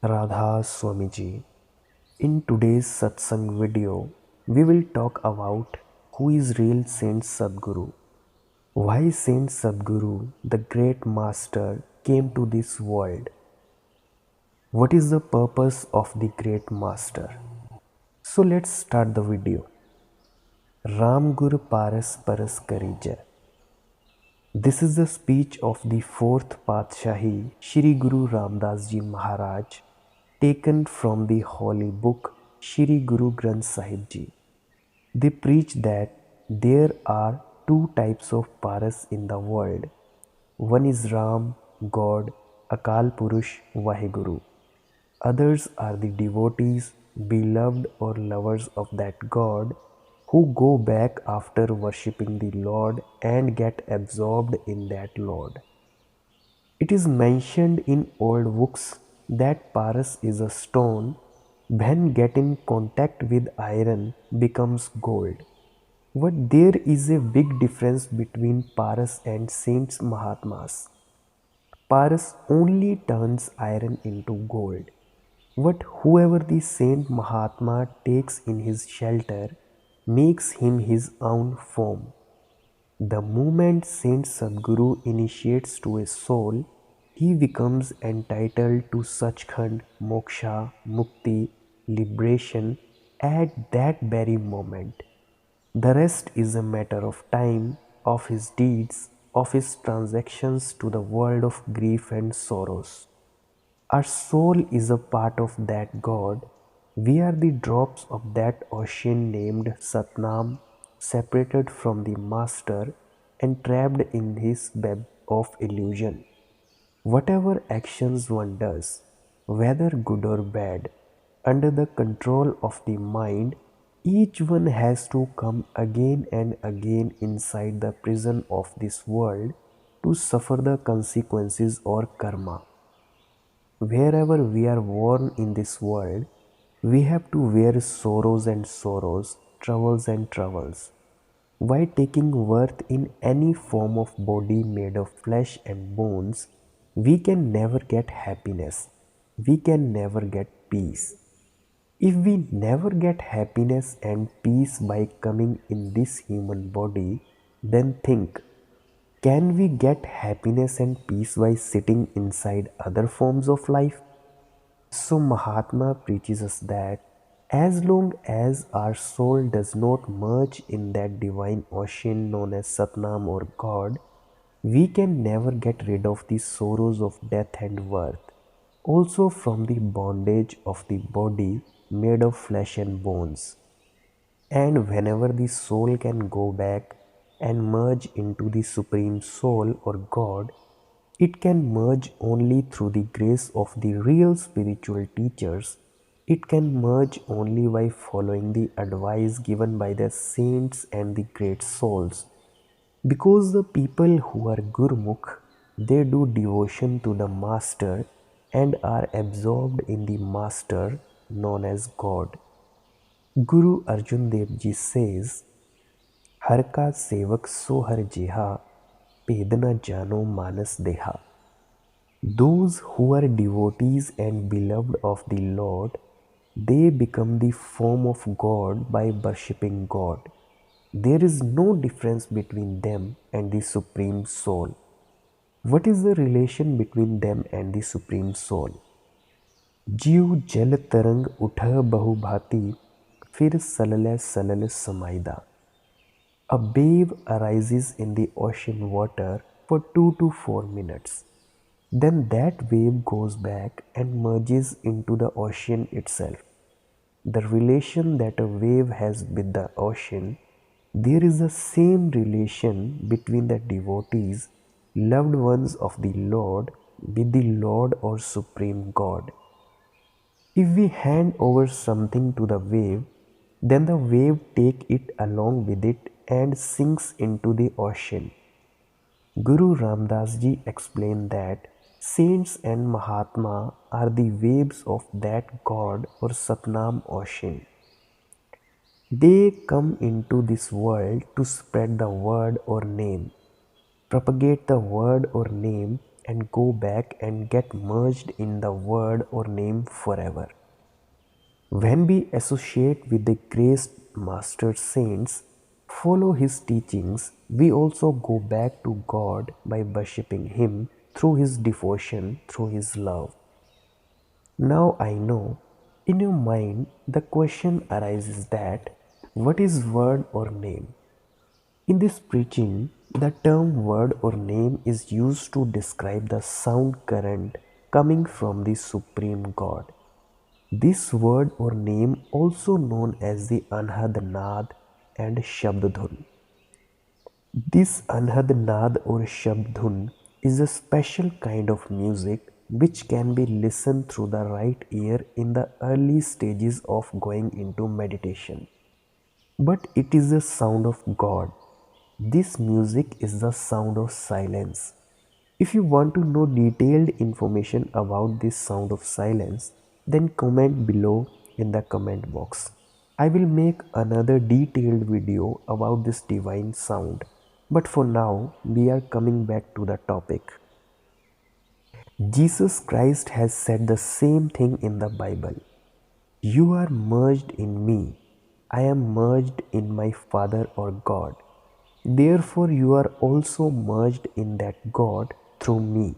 Radha Swami Ji. In today's Satsang video, we will talk about who is real Saint Sadguru, why Saint Sadguru, the great master, came to this world, what is the purpose of the great master. So let's start the video. Ram Gur Paras Paras Karija. This is the speech of the fourth Patshahi, Shri Guru Ramdas Ji Maharaj, taken from the holy book Shri Guru Granth Sahib Ji. They preach that there are two types of Paras in the world. One is Ram, God, Akal Purush, Vaheguru. Others are the devotees, beloved or lovers of that God, who go back after worshipping the Lord and get absorbed in that Lord. It is mentioned in old books that Paras is a stone when get in contact with iron becomes gold. But there is a big difference between Paras and Saints Mahatmas. Paras only turns iron into gold. What whoever the Saint Mahatma takes in his shelter makes him his own form. The moment Saint Sadguru initiates to a soul, he becomes entitled to Sachkhand, Moksha, Mukti, liberation at that very moment. The rest is a matter of time, of his deeds, of his transactions to the world of grief and sorrows. Our soul is a part of that God. We are the drops of that ocean named Satnam, separated from the Master and trapped in his web of illusion. Whatever actions one does, whether good or bad, under the control of the mind, each one has to come again and again inside the prison of this world to suffer the consequences or karma. Wherever we are born in this world, we have to wear sorrows and sorrows, troubles and troubles. By taking birth in any form of body made of flesh and bones, we can never get happiness. We can never get peace. If we never get happiness and peace by coming in this human body, then think, can we get happiness and peace by sitting inside other forms of life? So Mahatma preaches us that as long as our soul does not merge in that divine ocean known as Satnam or God, we can never get rid of the sorrows of death and birth, also from the bondage of the body made of flesh and bones. And whenever the soul can go back and merge into the Supreme Soul or God, it can merge only through the grace of the real spiritual teachers. It can merge only by following the advice given by the saints and the great souls. Because the people who are Gurmukh, they do devotion to the Master and are absorbed in the Master known as God. Guru Arjan Dev Ji says, हर का सेवक सो हर जेहा, भेद न जानो मानस देहा. Those who are devotees and beloved of the Lord, they become the form of God by worshipping God. There is no difference between them and the Supreme Soul. What is the relation between them and the Supreme Soul? जीव जल तरंग उठ बहु भांति, फिर Salal Salal समाइदा. A wave arises in the ocean water for 2 to 4 minutes. Then that wave goes back and merges into the ocean itself. The relation that a wave has with the ocean, there is the same relation between the devotees, loved ones of the Lord, with the Lord or Supreme God. If we hand over something to the wave, then the wave takes it along with it and sinks into the ocean. Guru Ramdas Ji explained that saints and Mahatma are the waves of that God or Satnam ocean. They come into this world to spread the word or name, propagate the word or name and go back and get merged in the word or name forever. When we associate with the great master saints, follow his teachings, we also go back to God by worshipping him through his devotion, through his love. Now I know in your mind the question arises that what is word or name? In this preaching, the term word or name is used to describe the sound current coming from the Supreme God. This word or name also known as the Anhad Nad and Shabd Dhun. This Anhad Nad or Shabd Dhun is a special kind of music which can be listened through the right ear in the early stages of going into meditation. But it is the sound of God. This music is the sound of silence. If you want to know detailed information about this sound of silence, then comment below in the comment box. I will make another detailed video about this divine sound. But for now, we are coming back to the topic. Jesus Christ has said the same thing in the Bible. You are merged in me. I am merged in my Father or God. Therefore, you are also merged in that God through me.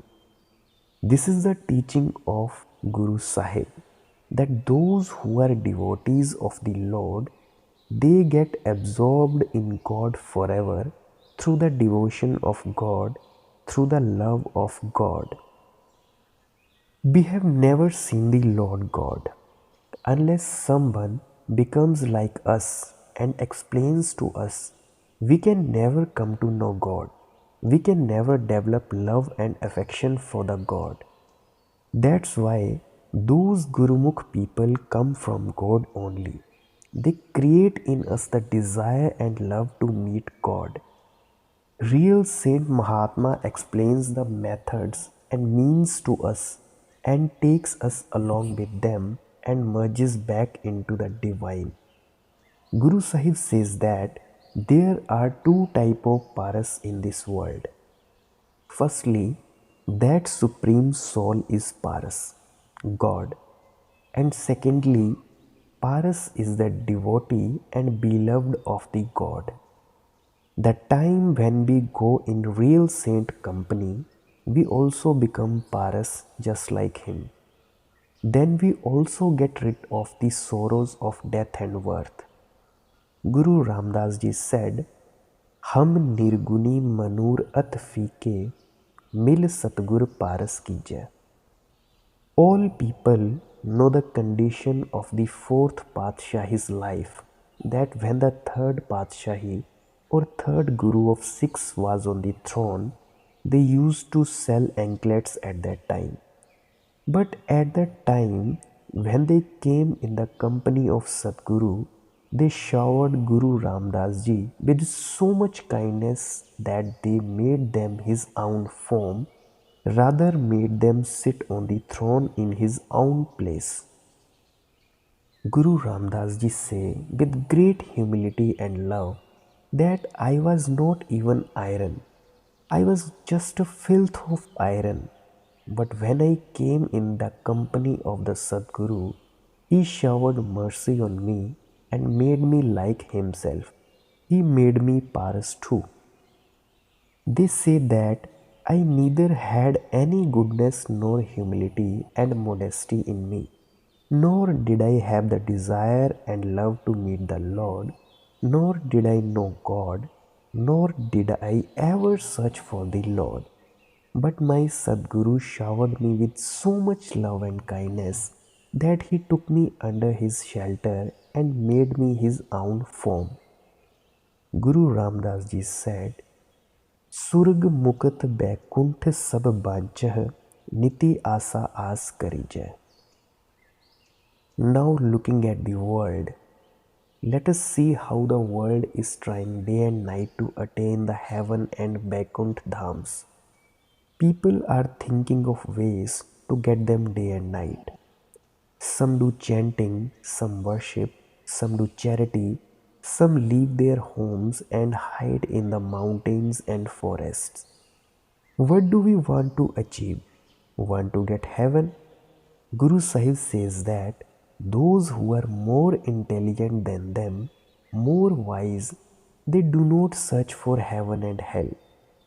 This is the teaching of Guru Sahib, that those who are devotees of the Lord, they get absorbed in God forever through the devotion of God, through the love of God. We have never seen the Lord God. Unless someone becomes like us and explains to us, we can never come to know God. We can never develop love and affection for the God. That's why those Gurumukh people come from God only. They create in us the desire and love to meet God. Real Saint Mahatma explains the methods and means to us and takes us along with them and merges back into the divine. Guru Sahib says that there are two types of paras in this world. Firstly, that supreme soul is paras, God. And secondly, paras is the devotee and beloved of the God. The time when we go in real saint company, we also become paras just like him. Then we also get rid of the sorrows of death and birth. Guru Ramdas ji said, "Hum nirguni manur at fike, mil Satgur paras kijay." All people know the condition of the fourth Patshahi's life, that when the third Patshahi or third Guru of Sikhs was on the throne, they used to sell anklets at that time. But at that time, when they came in the company of Satguru, they showered Guru Ramdas ji with so much kindness that they made them his own form, rather made them sit on the throne in his own place. Guru Ramdas ji say with great humility and love that I was not even iron. I was just a filth of iron. But when I came in the company of the Sadguru, he showered mercy on me and made me like himself. He made me paras too. They say that I neither had any goodness nor humility and modesty in me, nor did I have the desire and love to meet the Lord, nor did I know God, nor did I ever search for the Lord. But my Sadguru showered me with so much love and kindness that he took me under his shelter and made me his own form. Guru Ramdas ji said, Surg Mukat Baikuntha Sab Banchah Niti Asa As Karijay. Now looking at the world, let us see how the world is trying day and night to attain the heaven and Vaikuntha Dhams. People are thinking of ways to get them day and night. Some do chanting, some worship, some do charity, some leave their homes and hide in the mountains and forests. What do we want to achieve? Want to get heaven? Guru Sahib says that those who are more intelligent than them, more wise, they do not search for heaven and hell.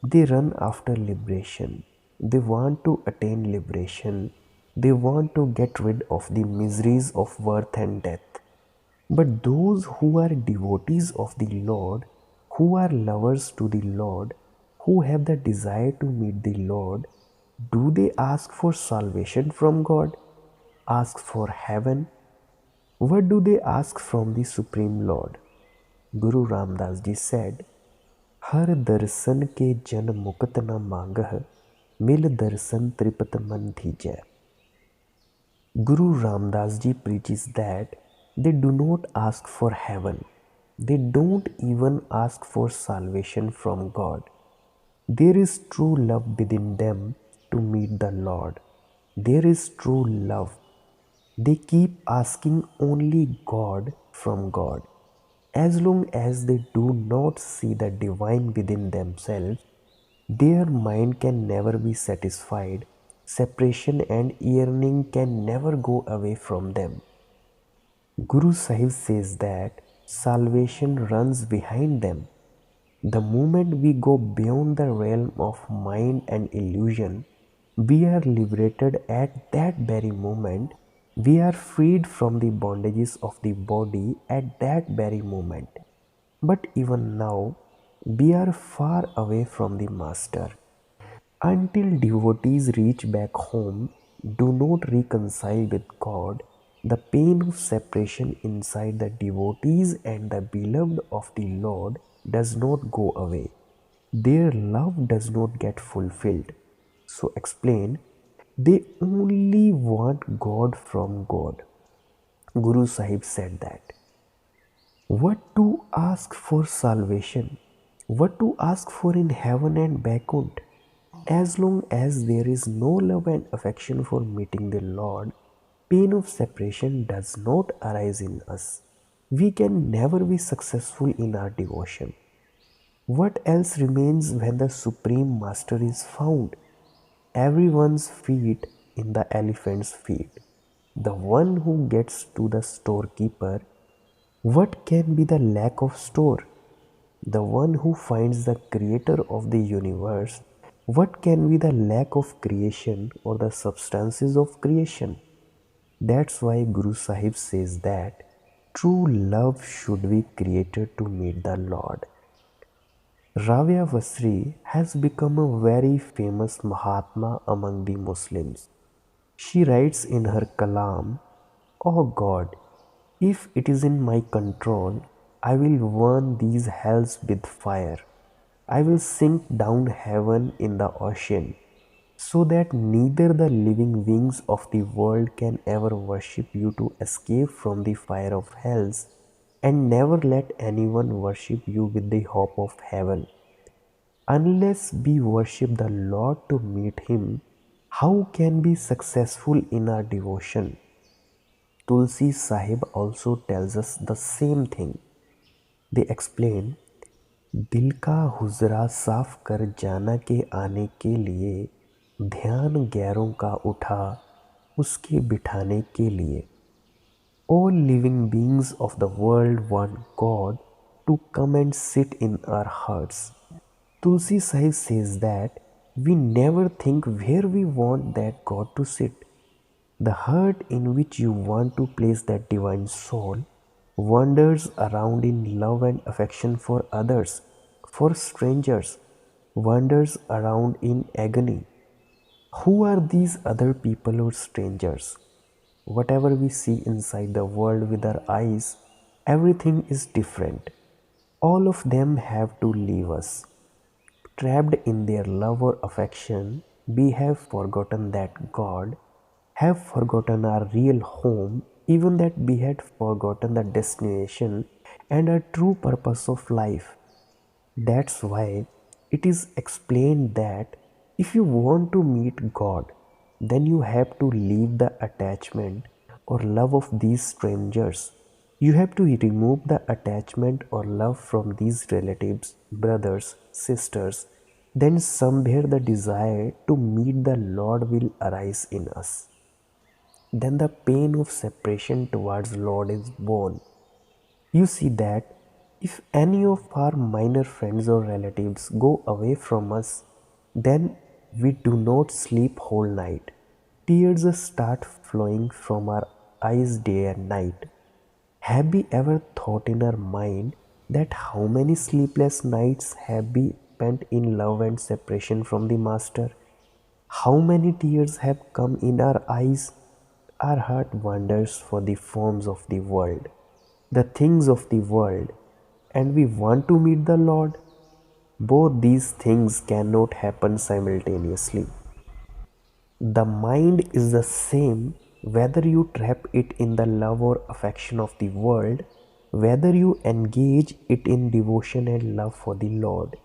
They run after liberation. They want to attain liberation. They want to get rid of the miseries of birth and death. But those who are devotees of the Lord, who are lovers to the Lord, who have the desire to meet the Lord, do they ask for salvation from God? Ask for heaven? What do they ask from the Supreme Lord? Guru Ramdas ji said, हर दर्शन के जन मुक्त न मांगह, मिल दर्शन त्रिपत मन धीजय. Guru Ramdas ji preaches that they do not ask for heaven. They don't even ask for salvation from God. There is true love within them to meet the Lord. There is true love. They keep asking only God from God. As long as they do not see the divine within themselves, their mind can never be satisfied. Separation and yearning can never go away from them. Guru Sahib says that salvation runs behind them. The moment we go beyond the realm of mind and illusion, we are liberated at that very moment. We are freed from the bondages of the body at that very moment. But even now, we are far away from the Master. Until devotees reach back home, do not reconcile with God, the pain of separation inside the devotees and the beloved of the Lord does not go away. Their love does not get fulfilled. So explain, they only want God from God. Guru Sahib said that. What to ask for salvation? What to ask for in heaven and Vaikuntha? As long as there is no love and affection for meeting the Lord, pain of separation does not arise in us. We can never be successful in our devotion. What else remains when the Supreme Master is found? Everyone's feet in the elephant's feet. The one who gets to the storekeeper, what can be the lack of store? The one who finds the creator of the universe, what can be the lack of creation or the substances of creation? That's why Guru Sahib says that true love should be created to meet the Lord. Rabia Vasri has become a very famous Mahatma among the Muslims. She writes in her Kalam, "O God, if it is in my control, I will burn these hells with fire. I will sink down heaven in the ocean, so that neither the living beings of the world can ever worship you to escape from the fire of hells, and never let anyone worship you with the hope of heaven. Unless we worship the Lord to meet Him, how can we be successful in our devotion?" Tulsi Sahib also tells us the same thing. They explain, दिल का हुजरा साफ कर जाना के आने के लिए ध्यान गैरों का उठा उसके बिठाने के लिए. All living beings of the world want God to come and sit in our hearts. Tulsi Sahib says that we never think where we want that God to sit. The heart in which you want to place that divine soul wanders around in love and affection for others, for strangers, wanders around in agony. Who are these other people or strangers? Whatever we see inside the world with our eyes, everything is different. All of them have to leave us. Trapped in their love or affection, we have forgotten that God, have forgotten our real home, even that we had forgotten the destination and our true purpose of life. That's why it is explained that if you want to meet God, then you have to leave the attachment or love of these strangers. You have to remove the attachment or love from these relatives, brothers, sisters, then somewhere the desire to meet the Lord will arise in us. Then the pain of separation towards Lord is born. You see that if any of our minor friends or relatives go away from us, then we do not sleep whole night. Tears start flowing from our eyes day and night. Have we ever thought in our mind that how many sleepless nights have we spent in love and separation from the Master? How many tears have come in our eyes? Our heart wanders for the forms of the world, the things of the world, and we want to meet the Lord. Both these things cannot happen simultaneously. The mind is the same whether you trap it in the love or affection of the world, whether you engage it in devotion and love for the Lord.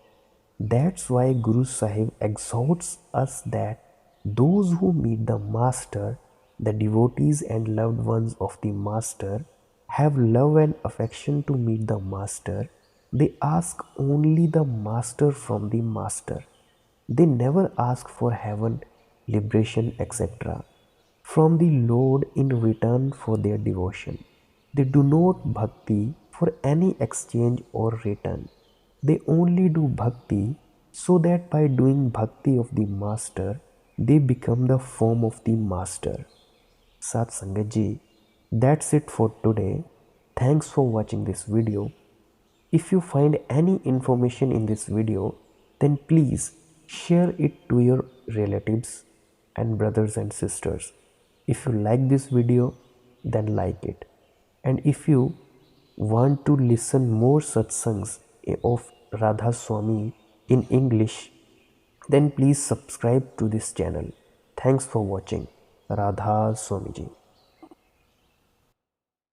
That's why Guru Sahib exhorts us that those who meet the Master, the devotees and loved ones of the Master, have love and affection to meet the Master. They ask only the Master from the Master. They never ask for heaven, liberation, etc. from the Lord in return for their devotion. They do not bhakti for any exchange or return. They only do bhakti so that by doing bhakti of the Master, they become the form of the Master. Satsang ji, that's it for today. Thanks for watching this video. If you find any information in this video, then please share it to your relatives and brothers and sisters. If you like this video, then like it. And if you want to listen more satsangs of Radha Swami in English, then please subscribe to this channel. Thanks for watching. Radha Swami ji.